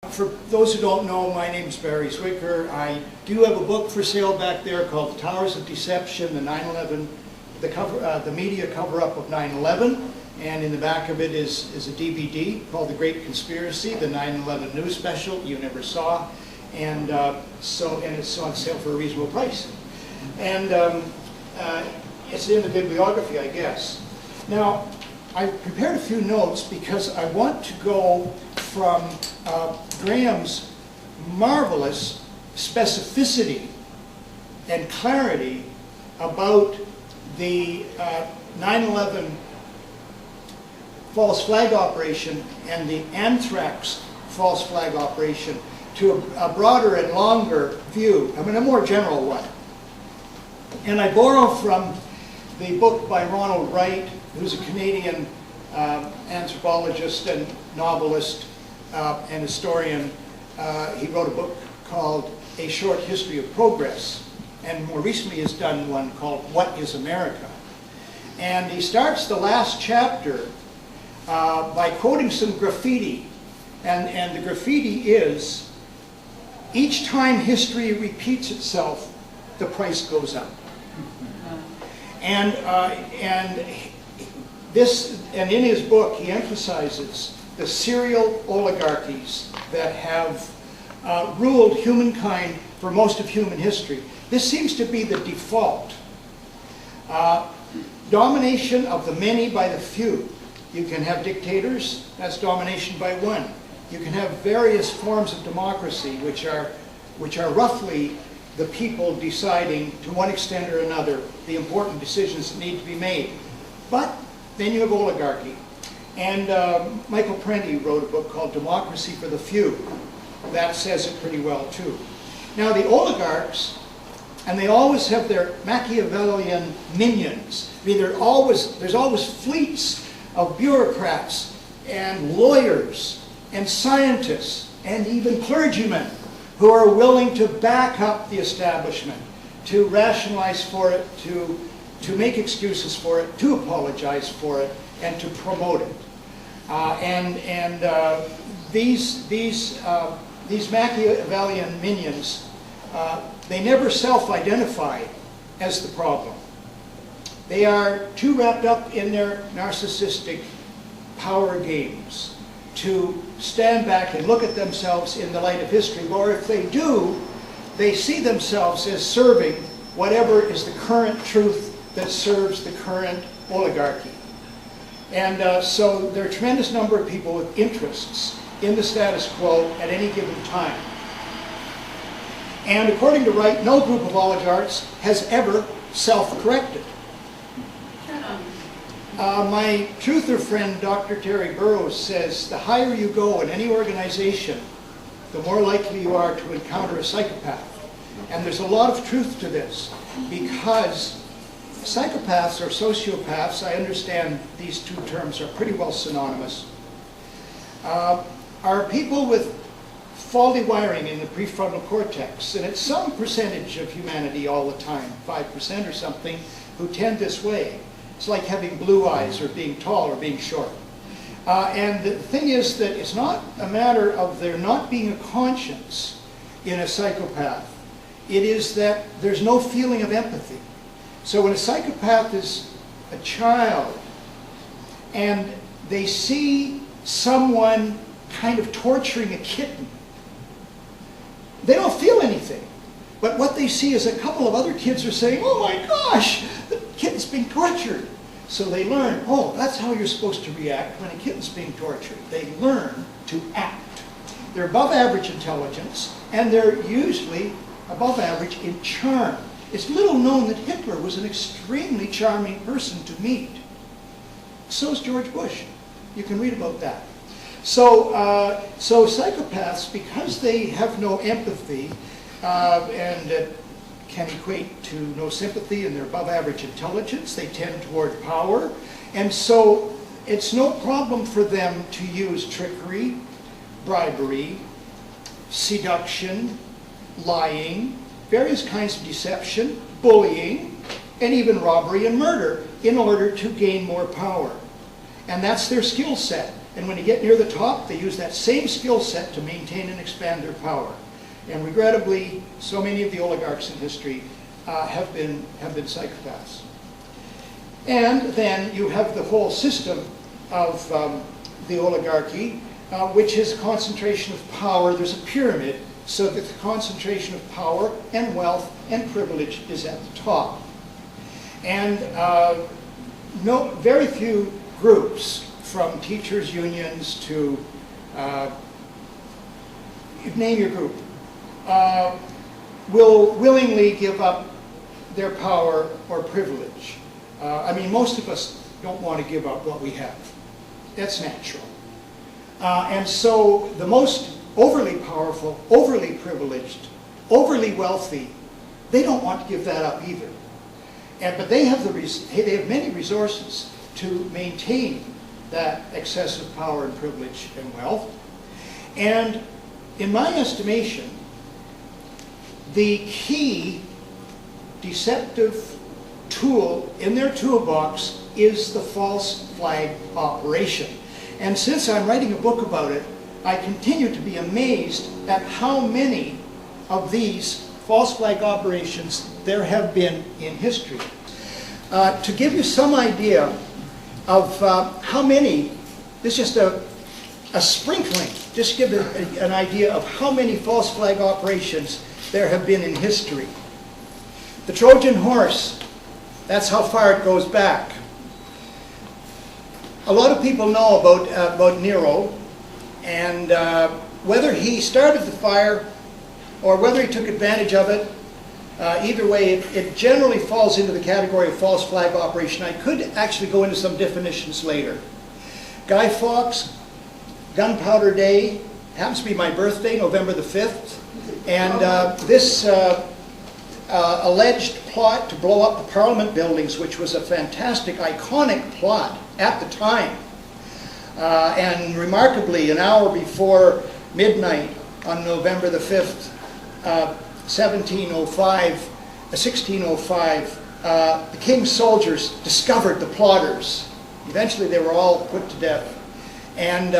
For those who don't know, my name is Barrie Zwicker. I do have a book for sale back there called The Towers of Deception, the 9/11, the media cover-up of 9/11, and in the back of it is a DVD called The Great Conspiracy, the 9/11 news special you never saw, and it's on sale for a reasonable price. And it's in the bibliography, I guess. Now, I prepared a few notes because I want to go from Graeme's marvelous specificity and clarity about the 9/11 false flag operation and the anthrax false flag operation to a broader and longer view, I mean a more general one. And I borrow from the book by Ronald Wright, who's a Canadian anthropologist and novelist and historian. He wrote a book called A Short History of Progress, and more recently has done one called What is America? And he starts the last chapter by quoting some graffiti, and the graffiti is, each time history repeats itself, the price goes up. And in his book, he emphasizes the serial oligarchies that have ruled humankind for most of human history. This seems to be the default. Domination of the many by the few. You can have dictators, that's domination by one. You can have various forms of democracy, which are roughly the people deciding, to one extent or another, the important decisions that need to be made. But then you have oligarchy. And Michael Prenti wrote a book called Democracy for the Few. That says it pretty well too. Now the oligarchs, and they always have their Machiavellian minions. I mean, there's always fleets of bureaucrats and lawyers and scientists and even clergymen who are willing to back up the establishment, to rationalize for it, to make excuses for it, to apologize for it, and to promote it. These Machiavellian minions, they never self-identify as the problem. They are too wrapped up in their narcissistic power games to stand back and look at themselves in the light of history, or if they do, they see themselves as serving whatever is the current truth that serves the current oligarchy. And so there are a tremendous number of people with interests in the status quo at any given time. And according to Wright, no group of oligarchs has ever self-corrected. My truther friend, Dr. Terry Burroughs, says the higher you go in any organization, the more likely you are to encounter a psychopath. And there's a lot of truth to this, because psychopaths or sociopaths, I understand these two terms are pretty well synonymous, are people with faulty wiring in the prefrontal cortex. And it's some percentage of humanity all the time, 5% or something, who tend this way. It's like having blue eyes or being tall or being short. And the thing is that it's not a matter of there not being a conscience in a psychopath. It is that there's no feeling of empathy. So when a psychopath is a child and they see someone kind of torturing a kitten, they don't feel anything. But what they see is a couple of other kids are saying, "Oh my gosh, the kitten's being tortured." So they learn, oh, that's how you're supposed to react when a kitten's being tortured. They learn to act. They're above average intelligence, and they're usually above average in charm. It's little known that Hitler was an extremely charming person to meet. So is George Bush. You can read about that. So psychopaths, because they have no empathy, and can equate to no sympathy, and they're above average intelligence, they tend toward power, and so it's no problem for them to use trickery, bribery, seduction, lying, various kinds of deception, bullying, and even robbery and murder in order to gain more power. And that's their skill set. And when you get near the top, they use that same skill set to maintain and expand their power. And regrettably, so many of the oligarchs in history have been psychopaths. And then you have the whole system of the oligarchy, which is a concentration of power. There's a pyramid, so that the concentration of power and wealth and privilege is at the top. And very few groups, from teachers' unions to, name your group, will willingly give up their power or privilege. I mean, most of us don't want to give up what we have. That's natural. And so the most overly powerful, overly privileged, overly wealthy, they don't want to give that up either. But they have many resources to maintain that excessive power and privilege and wealth. And in my estimation, the key deceptive tool in their toolbox is the false flag operation. And since I'm writing a book about it, I continue to be amazed at how many of these false flag operations there have been in history. To give you some idea of how many, this is just a sprinkling, just give an idea of how many false flag operations there have been in history. The Trojan horse, that's how far it goes back. A lot of people know about Nero, and whether he started the fire or whether he took advantage of it, either way, it generally falls into the category of false flag operation. I could actually go into some definitions later. Guy Fawkes, Gunpowder Day, happens to be my birthday, November the 5th, and this alleged plot to blow up the Parliament buildings, which was a fantastic, iconic plot at the time. And remarkably, an hour before midnight on November the 5th, 1605, the king's soldiers discovered the plotters. Eventually they were all put to death. And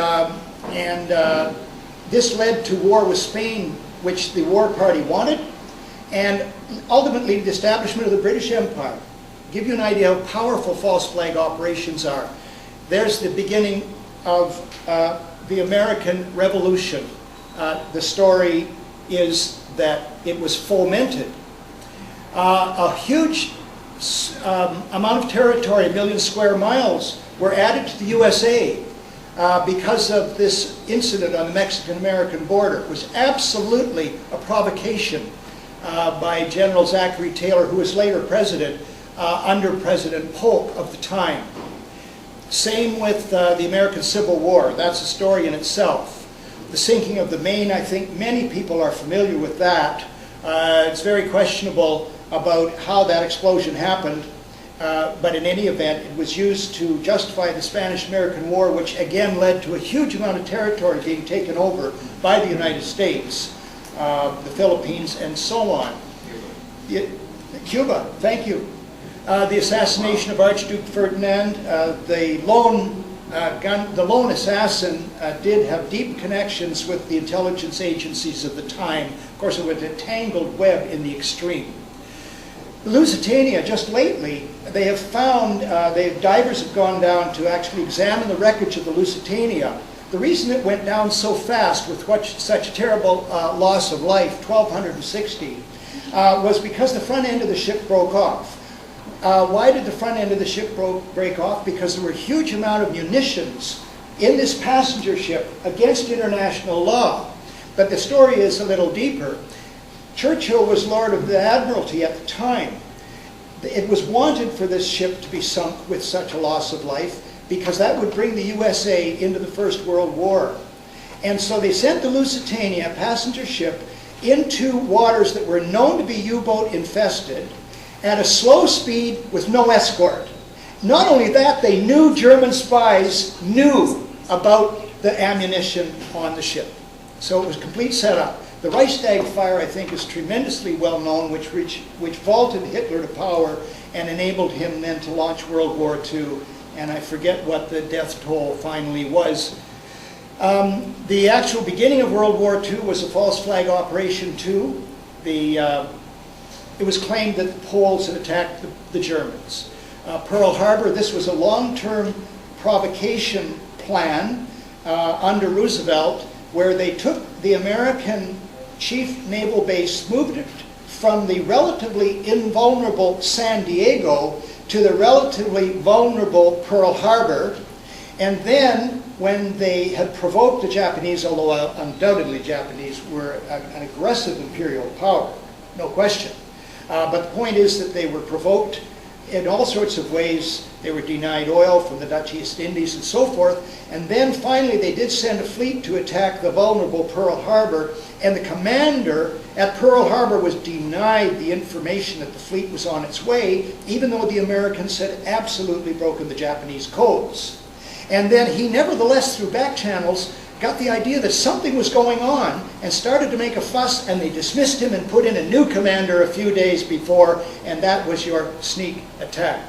this led to war with Spain, which the war party wanted, and ultimately the establishment of the British Empire. To give you an idea how powerful false flag operations are. There's the beginning of the American Revolution. The story is that it was fomented. A huge amount of territory, 1 million square miles, were added to the USA because of this incident on the Mexican-American border. It was absolutely a provocation by General Zachary Taylor, who was later president, under President Polk of the time. Same with the American Civil War. That's a story in itself. The sinking of the Maine, I think many people are familiar with that. It's very questionable about how that explosion happened, but in any event, it was used to justify the Spanish-American War, which again led to a huge amount of territory being taken over by the United States, the Philippines, and so on. Cuba, thank you. The assassination of Archduke Ferdinand, the lone assassin did have deep connections with the intelligence agencies of the time. Of course, it was a tangled web in the extreme. Lusitania, just lately, they have found, divers have gone down to actually examine the wreckage of the Lusitania. The reason it went down so fast with such a terrible loss of life, 1,260, was because the front end of the ship broke off. Why did the front end of the ship break off? Because there were a huge amount of munitions in this passenger ship against international law. But the story is a little deeper. Churchill was Lord of the Admiralty at the time. It was wanted for this ship to be sunk with such a loss of life because that would bring the USA into the First World War. And so they sent the Lusitania, a passenger ship, into waters that were known to be U-boat infested at a slow speed with no escort. Not only that, they knew German spies knew about the ammunition on the ship. So it was a complete setup. The Reichstag fire, I think, is tremendously well known, which vaulted Hitler to power and enabled him then to launch World War II. And I forget what the death toll finally was The actual beginning of World War II was a false flag operation too. It was claimed that the Poles had attacked the Germans. Pearl Harbor, this was a long-term provocation plan under Roosevelt, where they took the American chief naval base, moved it from the relatively invulnerable San Diego to the relatively vulnerable Pearl Harbor, and then when they had provoked the Japanese, although undoubtedly Japanese were an aggressive imperial power, no question. But the point is that they were provoked in all sorts of ways. They were denied oil from the Dutch East Indies and so forth. And then finally they did send a fleet to attack the vulnerable Pearl Harbor. And the commander at Pearl Harbor was denied the information that the fleet was on its way, even though the Americans had absolutely broken the Japanese codes. And then he nevertheless, through back channels, got the idea that something was going on and started to make a fuss, and they dismissed him and put in a new commander a few days before, and that was your sneak attack.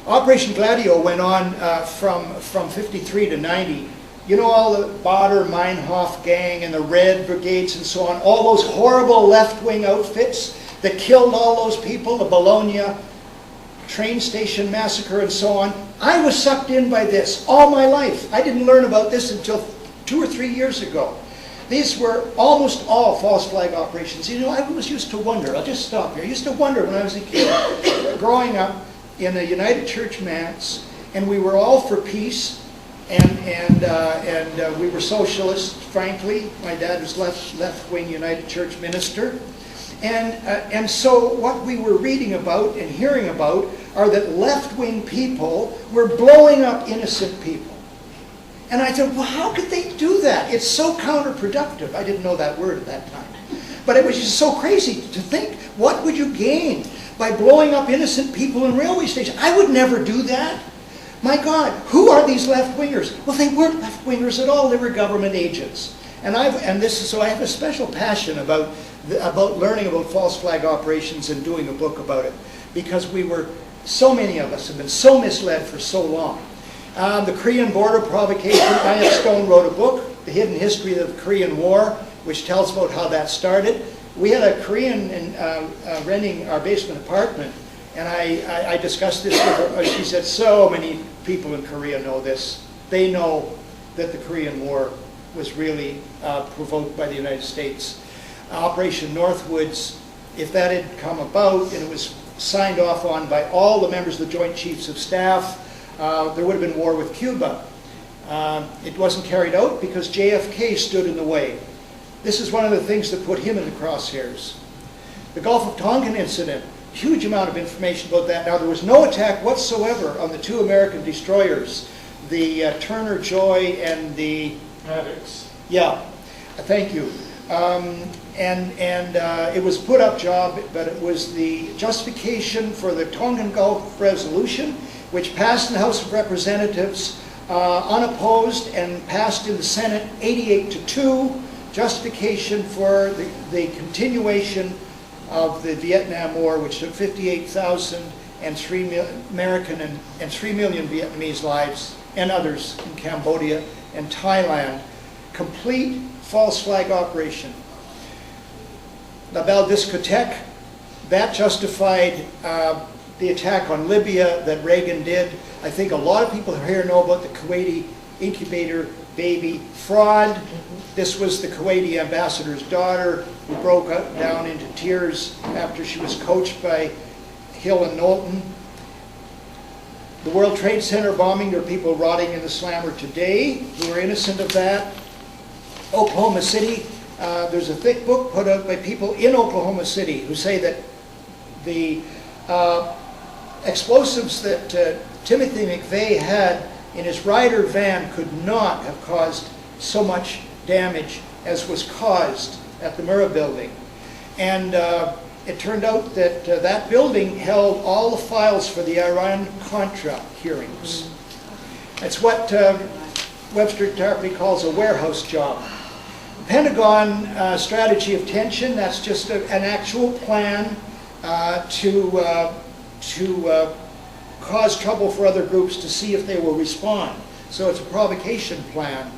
Operation Gladio went on from 53 to 90. You know, all the Bader Meinhof gang and the Red Brigades and so on, all those horrible left-wing outfits that killed all those people, the Bologna train station massacre and so on. I was sucked in by this all my life. I didn't learn about this until 2 or 3 years ago. These were almost all false flag operations. You know, I was used to wonder, I'll just stop here. I used to wonder when I was a kid, growing up in a United Church manse, and we were all for peace, and we were socialists, frankly. My dad was left-wing United Church minister. And so what we were reading about and hearing about are that left-wing people were blowing up innocent people. And I thought, well, how could they do that? It's so counterproductive. I didn't know that word at that time. But it was just so crazy to think, what would you gain by blowing up innocent people in railway stations? I would never do that. My God, who are these left-wingers? Well, they weren't left-wingers at all. They were government agents. So I have a special passion about learning about false flag operations and doing a book about it, because so many of us have been so misled for so long. The Korean border provocation, I.F. Stone wrote a book, The Hidden History of the Korean War, which tells about how that started. We had a Korean renting our basement apartment, and I discussed this with her. She said, so many people in Korea know this. They know that the Korean War was really provoked by the United States. Operation Northwoods, if that had come about and it was signed off on by all the members of the Joint Chiefs of Staff, there would have been war with Cuba. It wasn't carried out because JFK stood in the way. This is one of the things that put him in the crosshairs. The Gulf of Tonkin incident, huge amount of information about that. Now, there was no attack whatsoever on the 2 American destroyers, the Turner Joy and the Maddox. Yeah, thank you. It was a put-up job, but it was the justification for the Tonkin Gulf Resolution, which passed in the House of Representatives unopposed and passed in the Senate 88-2, justification for the continuation of the Vietnam War, which took 58,000 and 3 American and 3 million Vietnamese lives, and others in Cambodia and Thailand. Complete false flag operation. La Belle Discotheque, that justified the attack on Libya that Reagan did. I think a lot of people here know about the Kuwaiti incubator baby fraud. This was the Kuwaiti ambassador's daughter who broke down into tears after she was coached by Hill and Knowlton. The World Trade Center bombing, there are people rotting in the slammer today who are innocent of that. Oklahoma City, there's a thick book put out by people in Oklahoma City who say that the explosives that Timothy McVeigh had in his Ryder van could not have caused so much damage as was caused at the Murrah building. And it turned out that that building held all the files for the Iran-Contra hearings. It's what Webster Tarpley calls a warehouse job. The Pentagon strategy of tension, that's just an actual plan to cause trouble for other groups to see if they will respond. So it's a provocation plan